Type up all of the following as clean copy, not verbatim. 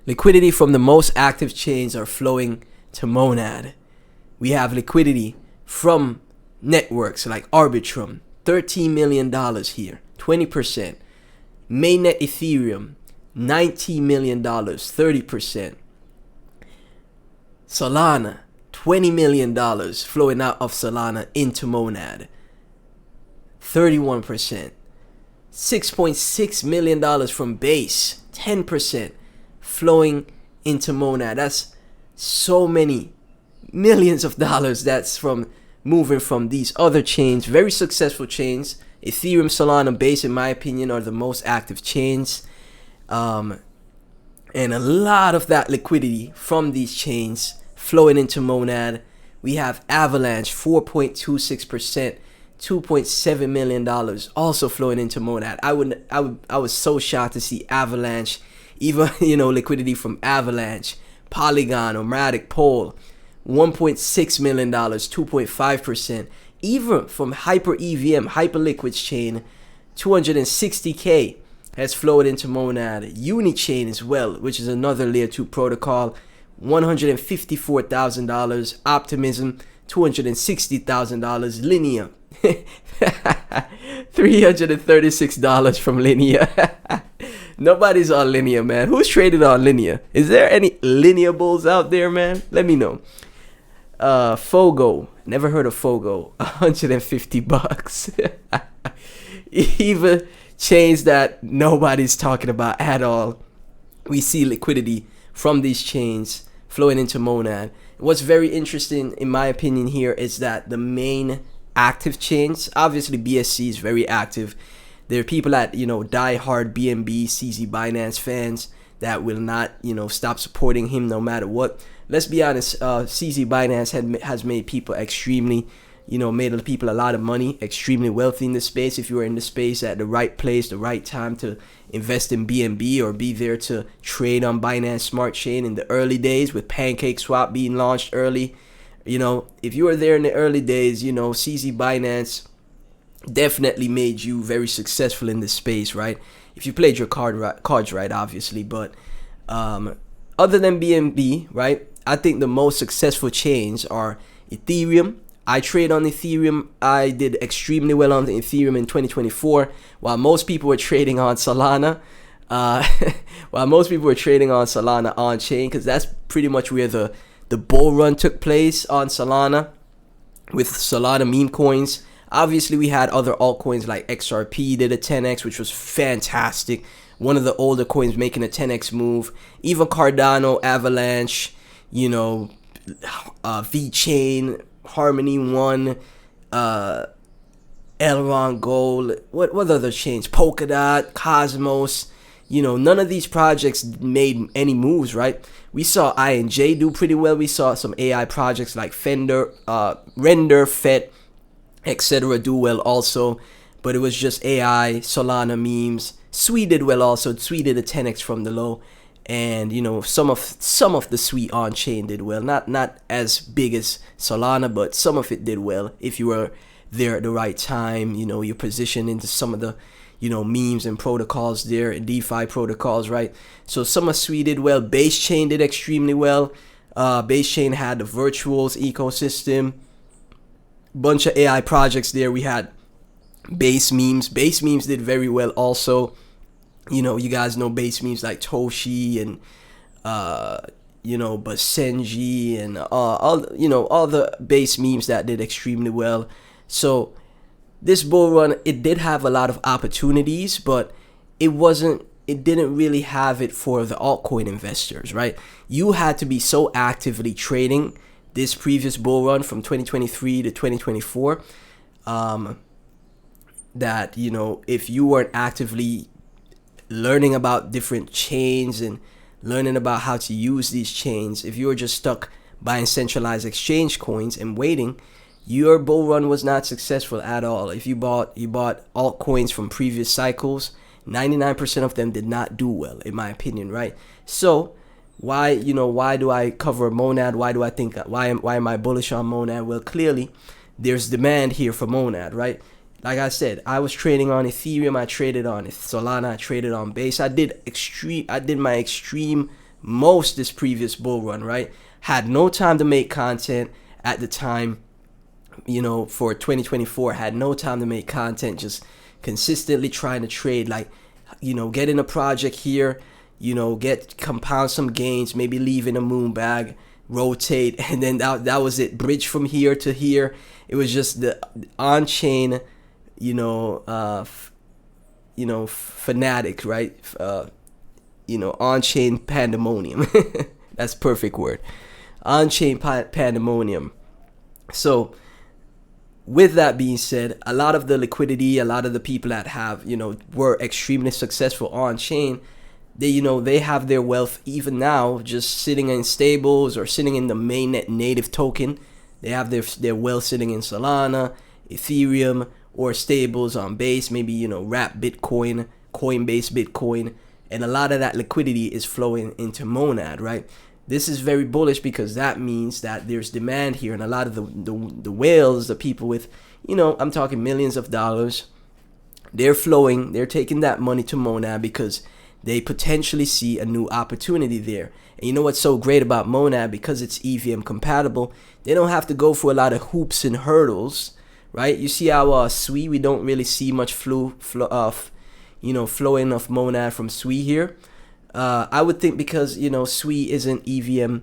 Liquidity from the most active chains are flowing to MONAD. We have liquidity from networks like Arbitrum, $13 million here, 20%. Mainnet Ethereum, $19 million, 30%. Solana, $20 million flowing out of Solana into MONAD, 31%. $6.6 million from Base, 10%, flowing into MONAD. That's so many millions of dollars that's from moving from these other chains, very successful chains. Ethereum, Solana, Base, in my opinion, are the most active chains. And a lot of that liquidity from these chains flowing into MONAD. We have Avalanche, 4.26%, $2.7 million also flowing into MONAD. I was so shocked to see Avalanche, even liquidity from Avalanche, Polygon, Nomadic Pole, $1.6 million, 2.5%. Even from Hyper EVM, Hyperliquid's chain, 260K has flowed into MONAD. Unichain as well, which is another layer 2 protocol, $154,000. Optimism, $260,000. Linea, $336 from Linea. Nobody's on Linea, man. Who's traded on Linea? Is there any Linea bulls out there, man? Let me know. Fogo, never heard of Fogo, $150. Even chains that nobody's talking about at all, we see liquidity from these chains flowing into MONAD. What's very interesting, in my opinion, here is that the main active chains, obviously BSC is very active. There are people that die hard BNB, CZ Binance fans that will not stop supporting him no matter what. Let's be honest, CZ Binance has made people extremely made people a lot of money, extremely wealthy in the space. If you were in the space at the right place, the right time to invest in BNB or be there to trade on Binance Smart Chain in the early days with PancakeSwap being launched early, if you were there in the early days, CZ Binance definitely made you very successful in this space, right? If you played your cards right, obviously. But other than BNB, right, I think the most successful chains are Ethereum. I trade on Ethereum. I did extremely well on the Ethereum in 2024, while most people were trading on Solana. On chain, because that's pretty much where the bull run took place on Solana with Solana meme coins. Obviously, we had other altcoins like XRP did a 10x, which was fantastic. One of the older coins making a 10x move. Even Cardano, Avalanche, VeChain, Harmony One, Elrond Gold, what other chains? Polkadot, Cosmos. None of these projects made any moves, right? We saw INJ do pretty well. We saw some AI projects like Render, FET, etc. do well also. But it was just AI, Solana memes. Sui did well also. Sui did a 10x from the low. And some of the Sui on chain did well, not as big as Solana, but some of it did well if you were there at the right time. You're positioned into some of the memes and protocols there, and DeFi protocols, right? So some of Sui did well. Base Chain did extremely well. Base Chain had the virtuals ecosystem, bunch of AI projects there. We had Base Memes. Base Memes did very well also. You guys know base memes like Toshi and Basenji and all the base memes that did extremely well. So this bull run, it did have a lot of opportunities, but it didn't really have it for the altcoin investors, right? You had to be so actively trading this previous bull run from 2023 to 2024 that if you weren't actively learning about different chains and learning about how to use these chains, if you were just stuck buying centralized exchange coins and waiting, your bull run was not successful at all. If you bought altcoins from previous cycles, 99% of them did not do well, in my opinion, right? So why do I cover MONAD? Why am I bullish on MONAD? Well, clearly there's demand here for MONAD, right? Like I said, I was trading on Ethereum, I traded on Solana, I traded on Base. I did my extreme this previous bull run, right? Had no time to make content at the time, for 2024, had no time to make content, just consistently trying to trade, like, get in a project here, compound some gains, maybe leave in a moon bag, rotate, and then that was it. Bridge from here to here. It was just the on-chain, fanatic, right? On-chain pandemonium. That's perfect word. On-chain pandemonium. So with that being said, a lot of the liquidity, a lot of the people that have, were extremely successful on chain, they have their wealth even now just sitting in stables or sitting in the mainnet native token. They have their wealth sitting in Solana, Ethereum, or stables on Base, maybe, Wrap Bitcoin, Coinbase Bitcoin, and a lot of that liquidity is flowing into MONAD, right? This is very bullish because that means that there's demand here, and a lot of the whales, the people with, I'm talking millions of dollars, they're taking that money to MONAD because they potentially see a new opportunity there. And you know what's so great about MONAD? Because it's EVM compatible, they don't have to go for a lot of hoops and hurdles, right? You see how SWI, we don't really see much flowing of MONAD from SWI here. I would think because, SWI isn't EVM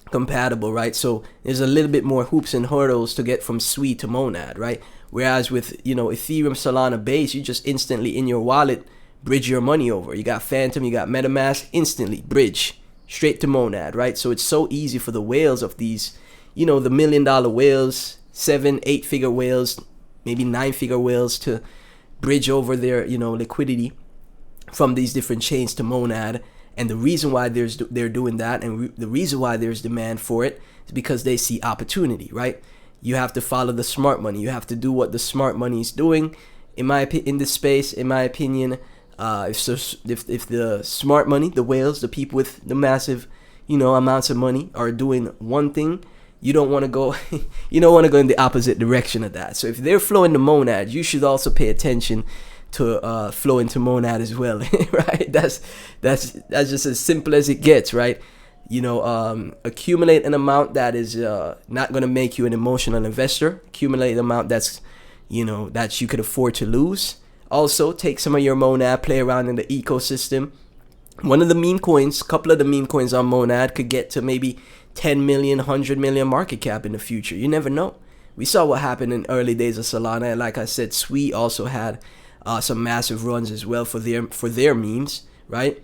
compatible, right? So there's a little bit more hoops and hurdles to get from SWI to MONAD, right? Whereas with, Ethereum, Solana, Base, you just instantly in your wallet bridge your money over. You got Phantom, you got MetaMask, instantly bridge straight to MONAD, right? So it's so easy for the whales of these, the $1 million whales, 7-8 figure whales, maybe 9-figure whales to bridge over their, liquidity from these different chains to MONAD. And the reason why they're doing that, and the reason why there's demand for it, is because they see opportunity, right? You have to follow the smart money. You have to do what the smart money is doing. In this space, in my opinion, if the smart money, the whales, the people with the massive, amounts of money are doing one thing, you don't want to go in the opposite direction of that. So if they're flowing to MONAD, you should also pay attention to flow into MONAD as well, right? That's just as simple as it gets, right? Accumulate an amount that is not going to make you an emotional investor. Accumulate an amount that's that you could afford to lose. Also, take some of your MONAD, play around in the ecosystem. Couple of the meme coins on MONAD could get to maybe 10 million, 100 million market cap in the future. You never know. We saw what happened in early days of Solana, and like I said, SWI also had some massive runs as well for their memes, right?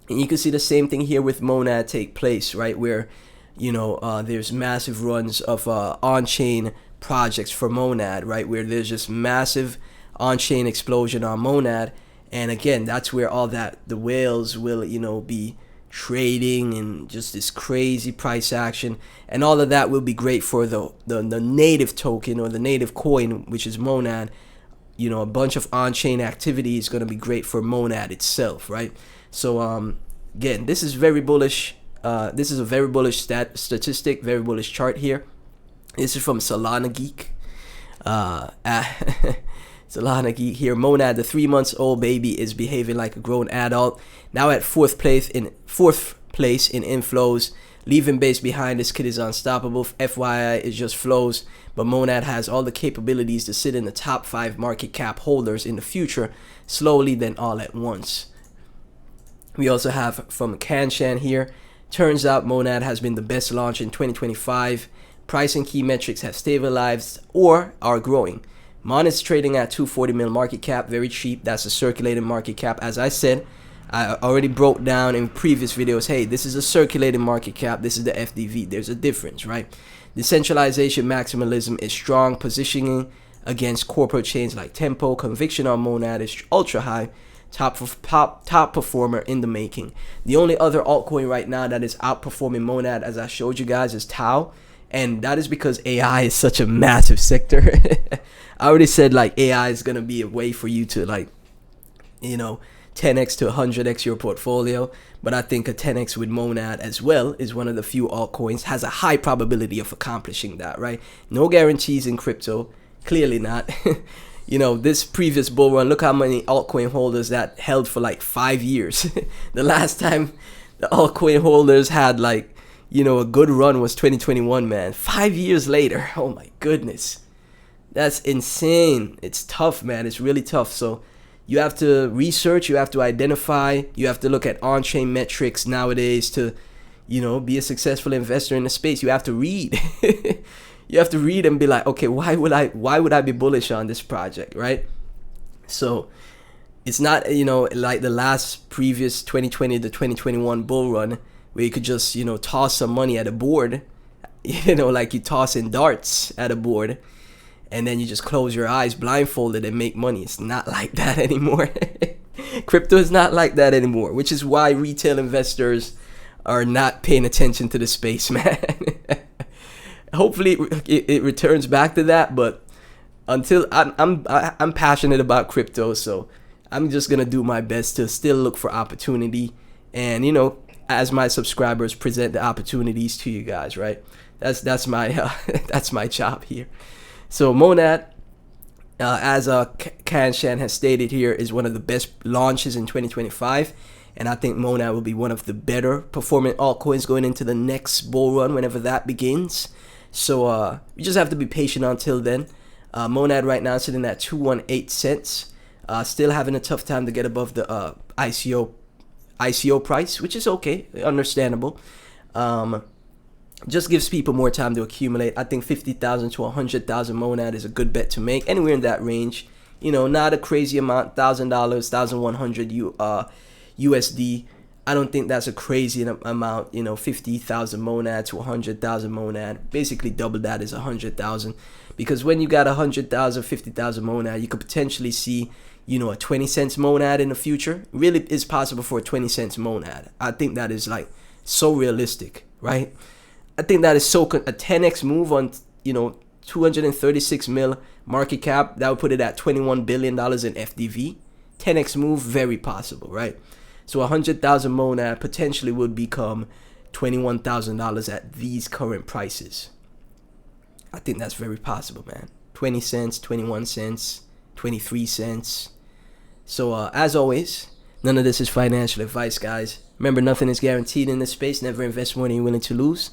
And you can see the same thing here with MONAD take place, right? Where there's massive runs of on-chain projects for MONAD, right? Where there's just massive on-chain explosion on MONAD, and again, that's where all that the whales will be trading and just this crazy price action, and all of that will be great for the native token or the native coin, which is MONAD. A bunch of on-chain activity is going to be great for MONAD itself, right? So again, this is very bullish. This is a very bullish statistic, very bullish chart here. This is from Solana Geek. Solana Geek here. MONAD, the 3-month-old baby, is behaving like a grown adult. Now at fourth place in inflows. Leaving Base behind, this kid is unstoppable. FYI, it just flows. But MONAD has all the capabilities to sit in the top 5 market cap holders in the future, slowly then all at once. We also have from Kanshan here. Turns out MONAD has been the best launch in 2025. Price and key metrics have stabilized or are growing. MON is trading at 240 mil market cap, very cheap. That's a circulating market cap. As I said, I already broke down in previous videos, hey, this is a circulating market cap, this is the FDV. There's a difference, right? Decentralization maximalism is strong, positioning against corporate chains like Tempo. Conviction on MONAD is ultra high. Top performer in the making. The only other altcoin right now that is outperforming MONAD, as I showed you guys, is Tau. And that is because AI is such a massive sector. I already said like AI is going to be a way for you to 10x to 100x your portfolio. But I think a 10x with MONAD as well is one of the few altcoins has a high probability of accomplishing that, right? No guarantees in crypto. Clearly not. This previous bull run, look how many altcoin holders that held for like 5 years. The last time the altcoin holders had like, a good run was 2021, man. 5 years later, oh my goodness, that's insane. It's tough, man. It's really tough. So you have to research, you have to identify, you have to look at on-chain metrics nowadays to, be a successful investor in the space. You have to read. You have to read and be like, okay, why would I be bullish on this project, right? So it's not, like the previous 2020 to 2021 bull run where you could just, toss some money at a board, like you toss in darts at a board, and then you just close your eyes blindfolded and make money. It's not like that anymore. Crypto is not like that anymore, which is why retail investors are not paying attention to the space, man. Hopefully it returns back to that, but until I'm passionate about crypto, so I'm just gonna do my best to still look for opportunity, and as my subscribers, present the opportunities to you guys, right? That's my that's my job here. So MONAD, as Kan Shan has stated here, is one of the best launches in 2025. And I think MONAD will be one of the better performing altcoins going into the next bull run whenever that begins. So you just have to be patient until then. MONAD right now is sitting at 218 cents. Still having a tough time to get above the ICO price, which is okay, understandable. Just gives people more time to accumulate. I think 50,000 to 100,000 MONAD is a good bet to make. Anywhere in that range, not a crazy amount. $1,000, 1,100 USD. I don't think that's a crazy amount. 50,000 MONAD to 100,000 MONAD. Basically, double that is 100,000. Because when you got 100,000, 50,000 MONAD, you could potentially see, a 20 cents MONAD in the future. Really is possible for a 20 cents MONAD. I think that is like so realistic, right? I think that is so a 10x move on 236 mil market cap. That would put it at $21 billion in FDV. 10x move, very possible, right? So 100,000 MONAD potentially would become $21,000 at these current prices. I think that's very possible, man. 20 cents, 21 cents, 23 cents. So as always, none of this is financial advice, guys. Remember, nothing is guaranteed in this space. Never invest more than you're willing to lose.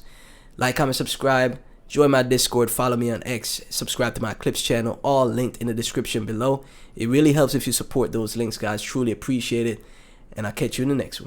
Like, comment, subscribe. Join my Discord. Follow me on X. Subscribe to my Clips channel. All linked in the description below. It really helps if you support those links, guys. Truly appreciate it. And I'll catch you in the next one.